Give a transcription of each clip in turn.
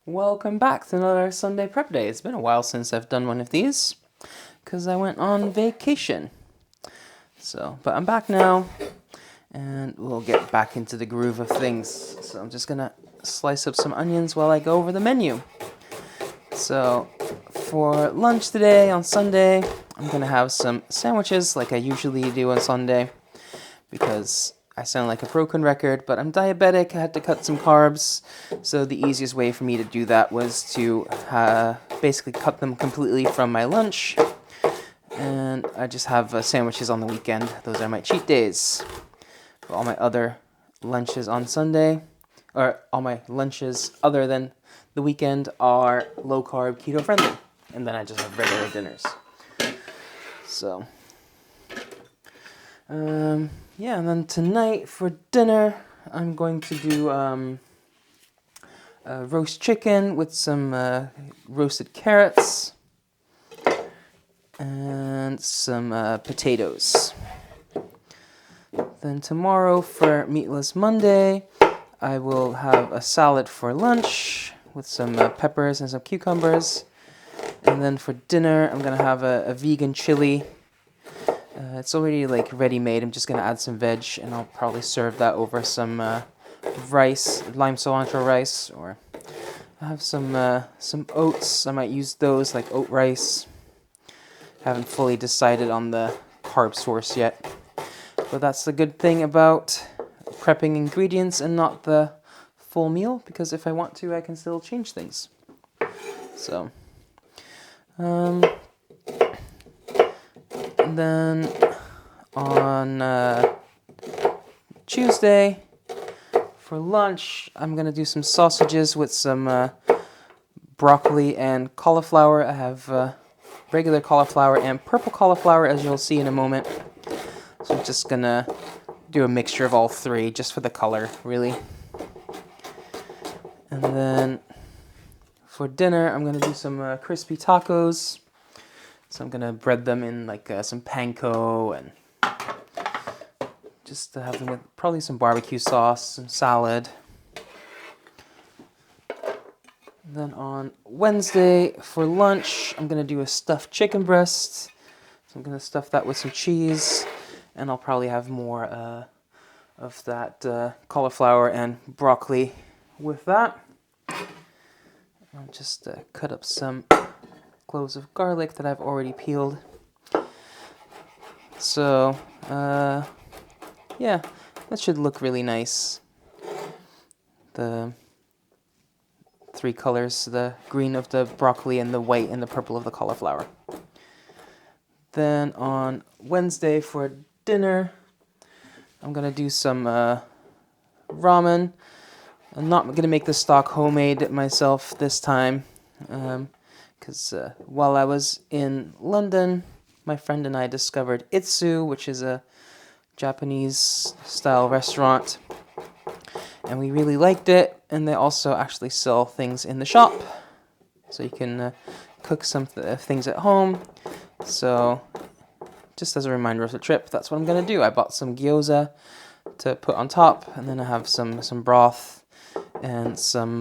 Welcome back to another Sunday Prep Day. It's been a while since I've done one of these because I went on vacation. But I'm back now and we'll get back into the groove of things. So I'm just gonna slice up some onions while I go over the menu. So for lunch today on Sunday, I'm gonna have some sandwiches like I usually do on Sunday because I sound like a broken record, but I'm diabetic. I had to cut some carbs, so the easiest way for me to do that was to basically cut them completely from my lunch, and I just have sandwiches on the weekend. Those are my cheat days. But all my other lunches on Sunday, or all my lunches other than the weekend, are low carb, keto friendly, and then I just have regular dinners. So. Yeah, and then tonight for dinner, I'm going to do roast chicken with some roasted carrots and some potatoes. Then tomorrow for Meatless Monday, I will have a salad for lunch with some peppers and some cucumbers. And then for dinner, I'm going to have a vegan chili. It's already ready-made. I'm just gonna add some veg, and I'll probably serve that over some rice, lime cilantro rice, or I have some oats. I might use those like oat rice. Haven't fully decided on the carb source yet, but that's the good thing about prepping ingredients and not the full meal, because if I want to, I can still change things. So. And then on Tuesday for lunch, I'm going to do some sausages with some broccoli and cauliflower. I have regular cauliflower and purple cauliflower, as you'll see in a moment. So I'm just going to do a mixture of all three just for the color, really. And then for dinner, I'm going to do some crispy tacos. So I'm going to bread them in some panko and just to have them with probably some barbecue sauce, some salad. And then on Wednesday for lunch, I'm going to do a stuffed chicken breast. So I'm going to stuff that with some cheese, and I'll probably have more of that cauliflower and broccoli with that. I'll just cut up some cloves of garlic that I've already peeled. So, yeah, that should look really nice. The three colors, the green of the broccoli and the white and the purple of the cauliflower. Then on Wednesday for dinner, I'm going to do some ramen. I'm not going to make the stock homemade myself this time, because while I was in London, my friend and I discovered Itsu, which is a Japanese-style restaurant, and we really liked it, and they also actually sell things in the shop, so you can cook some things at home. So, just as a reminder of the trip, that's what I'm going to do. I bought some gyoza to put on top, and then I have some broth and some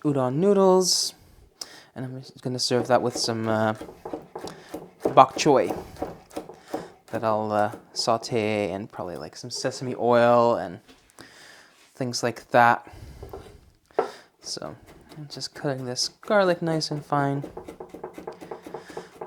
udon noodles, and I'm just going to serve that with some bok choy that I'll saute, and probably some sesame oil and things like that. So I'm just cutting this garlic nice and fine.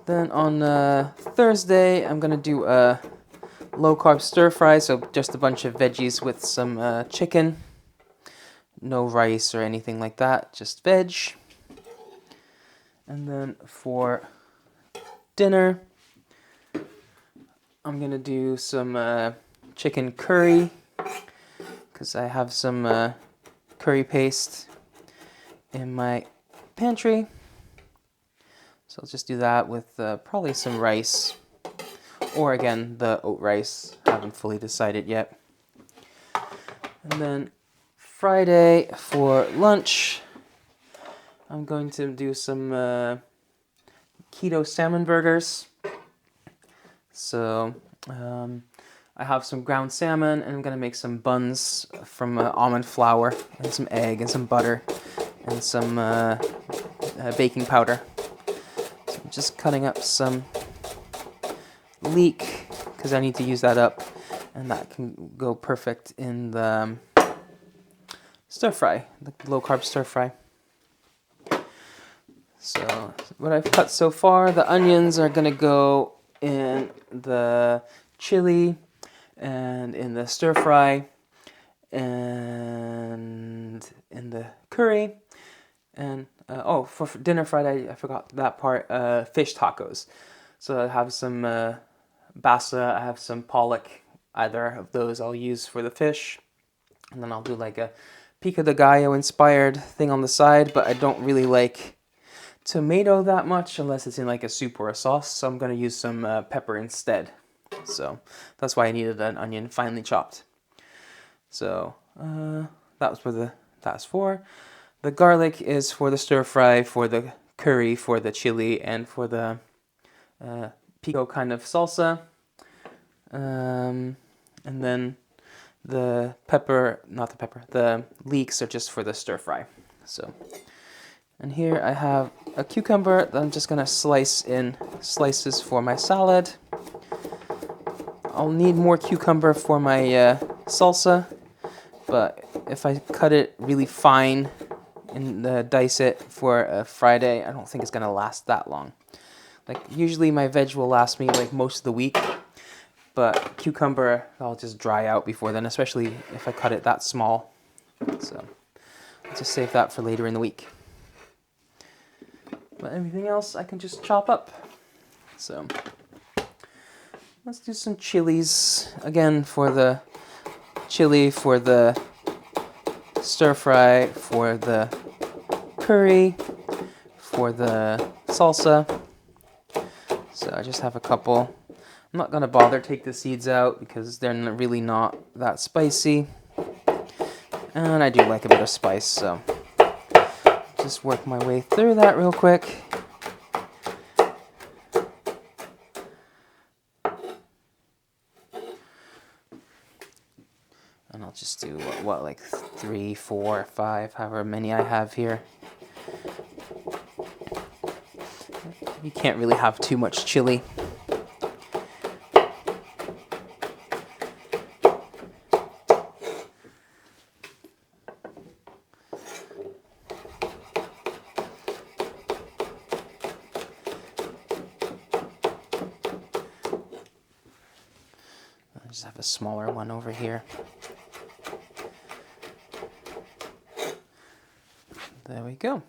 Then on Thursday, I'm going to do a low-carb stir-fry, so just a bunch of veggies with some chicken. No rice or anything like that, just veg. And then for dinner, I'm going to do some chicken curry, because I have some curry paste in my pantry. So I'll just do that with probably some rice, or again, the oat rice. I haven't fully decided yet. And then Friday for lunch, I'm going to do some keto salmon burgers. So I have some ground salmon, and I'm gonna make some buns from almond flour and some egg and some butter and some baking powder. So I'm just cutting up some leek because I need to use that up, and that can go perfect in the stir fry, the low carb stir fry. So what I've cut so far, the onions are gonna go in the chili and in the stir fry and in the curry. And for dinner Friday, I forgot that part, fish tacos. So I have some basa, I have some pollock. Either of those I'll use for the fish. And then I'll do like a pico de gallo inspired thing on the side, but I don't really like tomato that much unless it's in like a soup or a sauce, so I'm going to use some pepper instead. So that's why I needed an onion finely chopped. So that's for. The garlic is for the stir fry, for the curry, for the chili, and for the pico kind of salsa. And then the leeks are just for the stir fry. So, and here I have a cucumber that I'm just gonna slice in slices for my salad. I'll need more cucumber for my salsa, but if I cut it really fine and dice it for a Friday, I don't think it's gonna last that long. Like usually my veg will last me like most of the week, but cucumber I'll just dry out before then, especially if I cut it that small. So I'll just save that for later in the week. But everything else I can just chop up. So let's do some chilies again for the chili, for the stir fry, for the curry, for the salsa. So I just have a couple. I'm not going to bother take the seeds out because they're really not that spicy. And I do like a bit of spice, so just work my way through that real quick. And I'll just do, like 3, 4, 5, however many I have here. You can't really have too much chili. I just have a smaller one over here. There we go.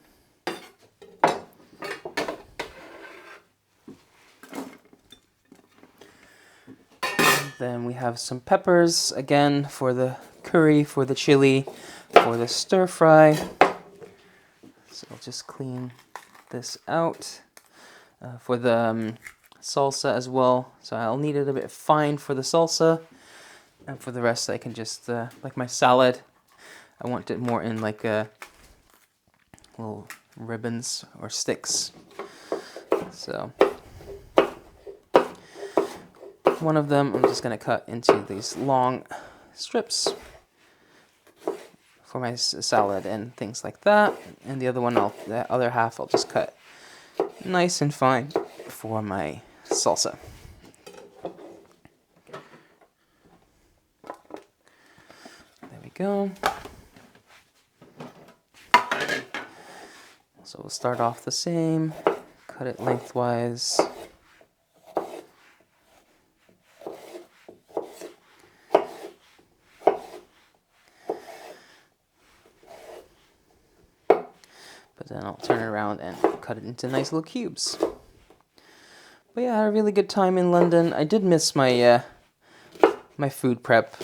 Then we have some peppers, again, for the curry, for the chili, for the stir fry. So I'll just clean this out. For the salsa as well. So I'll need it a bit fine for the salsa. And for the rest, I can just, like my salad, I want it more in like little ribbons or sticks. So one of them I'm just going to cut into these long strips for my salad and things like that. And the other one, the other half I'll just cut nice and fine for my salsa. There we go. So we'll start off the same, cut it lengthwise. But then I'll turn it around and cut it into nice little cubes. But yeah, I had a really good time in London. I did miss my my food prep.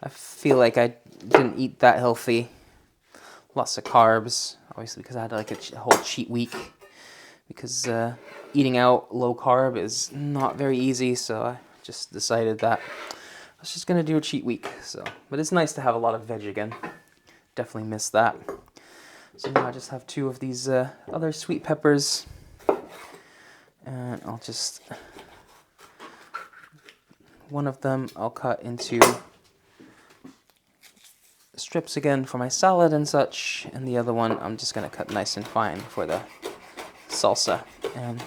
I feel like I didn't eat that healthy. Lots of carbs, obviously because I had like a whole cheat week. Because eating out low carb is not very easy, so I just decided that I was just gonna do a cheat week. So, but it's nice to have a lot of veg again. Definitely miss that. So now I just have 2 of these other sweet peppers. And I'll just one of them I'll cut into strips again for my salad and such, and the other one I'm just going to cut nice and fine for the salsa. And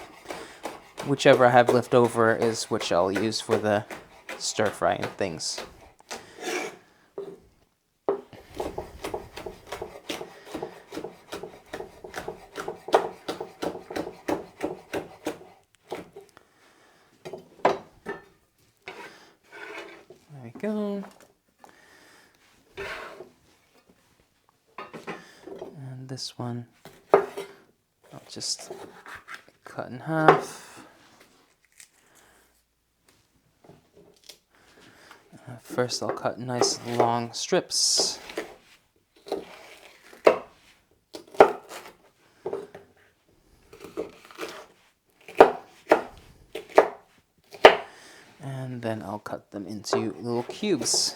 whichever I have left over is which I'll use for the stir fry and things. There we go. And this one I'll just cut in half. First I'll cut nice long strips. And then I'll cut them into little cubes.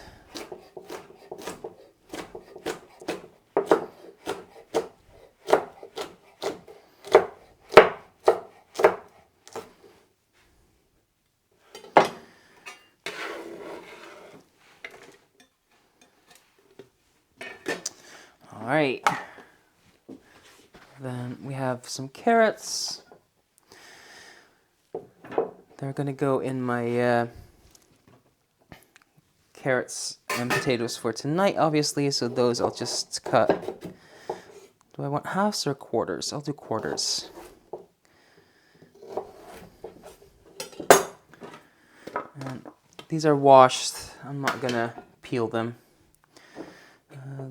All right. Then we have some carrots. They're gonna go in my carrots and potatoes for tonight, obviously, so those I'll just cut. Do I want halves or quarters? I'll do quarters. And these are washed. I'm not gonna peel them.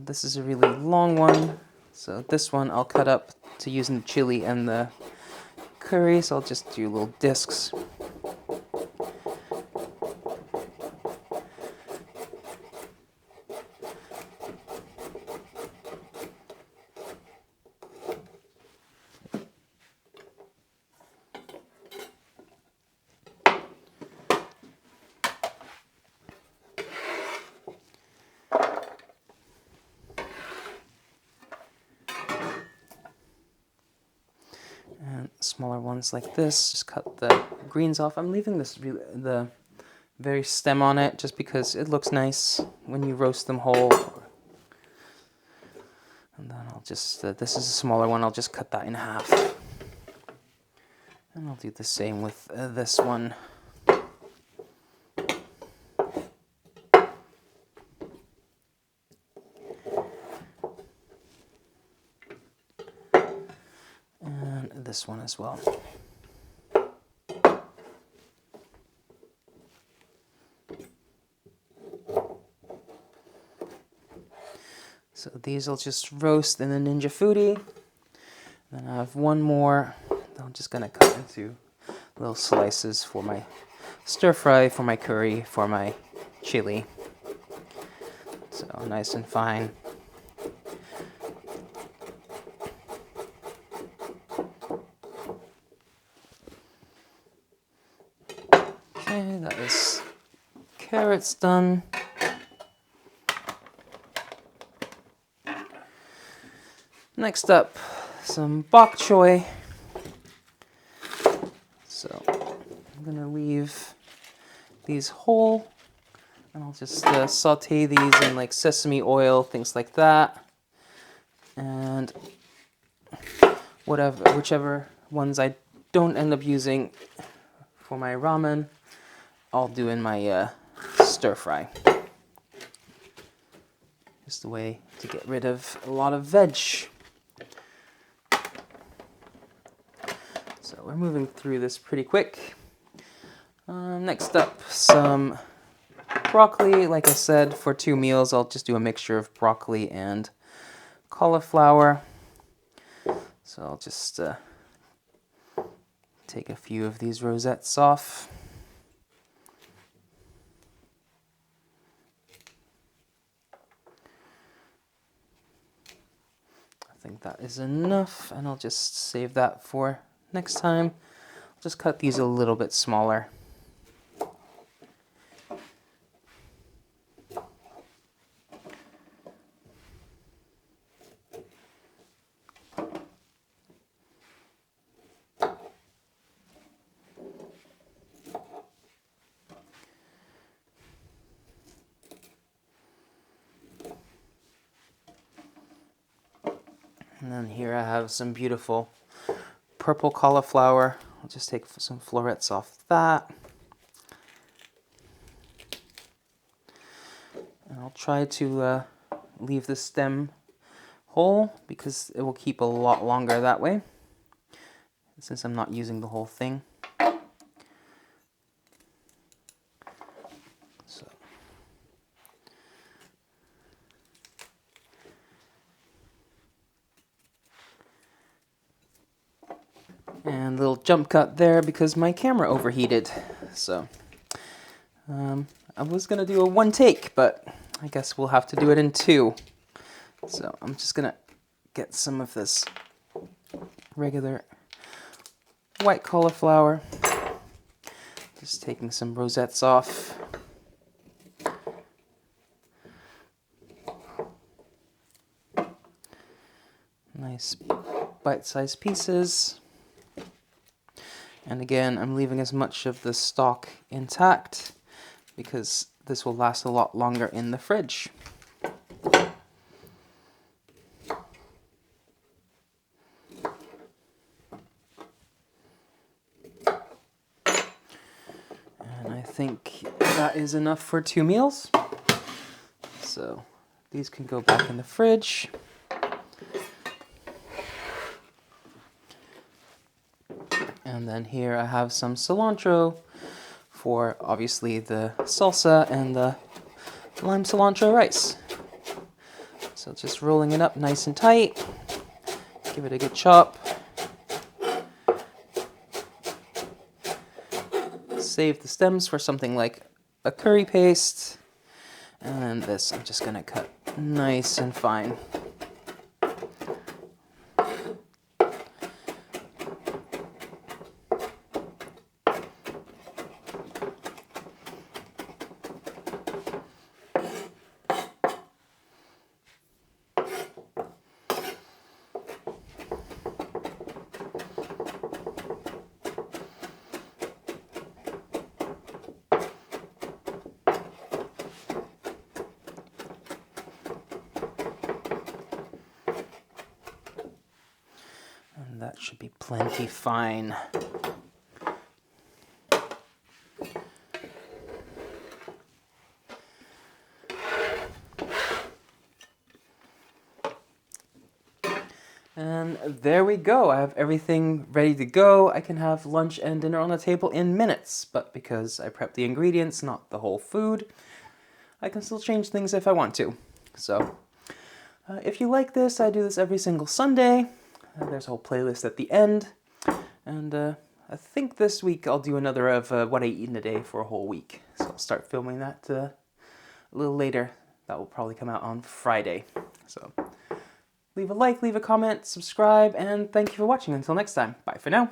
This is a really long one, so this one I'll cut up to use in the chili and the curry, so I'll just do little discs. And smaller ones like this, just cut the greens off. I'm leaving the very stem on it just because it looks nice when you roast them whole. And then I'll just, this is a smaller one, I'll just cut that in half. And I'll do the same with this one. And this one as well. So these I'll just roast in the Ninja Foodi. Then I have one more that I'm just gonna cut into little slices for my stir fry, for my curry, for my chili. So nice and fine. Okay, that is carrots done. Next up, some bok choy. So I'm gonna leave these whole, and I'll just saute these in like sesame oil, things like that, and whichever ones I don't end up using for my ramen, I'll do in my stir fry. Just a way to get rid of a lot of veg. So we're moving through this pretty quick. Next up, some broccoli. Like I said, for 2 meals, I'll just do a mixture of broccoli and cauliflower. So I'll just take a few of these rosettes off. I think that is enough, and I'll just save that for next time. I'll just cut these a little bit smaller. And then here I have some beautiful purple cauliflower. I'll just take some florets off that. And I'll try to leave the stem whole because it will keep a lot longer that way, since I'm not using the whole thing. So. And a little jump cut there because my camera overheated. So I was gonna do a one take, but I guess we'll have to do it in two. So I'm just gonna get some of this regular white cauliflower. Just taking some rosettes off. Nice bite-sized pieces. And again, I'm leaving as much of the stalk intact because this will last a lot longer in the fridge. And I think that is enough for 2 meals. So these can go back in the fridge. And then here I have some cilantro for obviously the salsa and the lime cilantro rice. So just rolling it up nice and tight. Give it a good chop. Save the stems for something like a curry paste. And then this I'm just gonna cut nice and fine. And that should be plenty fine. And there we go. I have everything ready to go. I can have lunch and dinner on the table in minutes, but because I prepped the ingredients, not the whole food, I can still change things if I want to. So if you like this, I do this every single Sunday. There's a whole playlist at the end. And I think this week I'll do another of what I eat in a day for a whole week. So I'll start filming that a little later. That will probably come out on Friday. So leave a like, leave a comment, subscribe, and thank you for watching. Until next time, bye for now.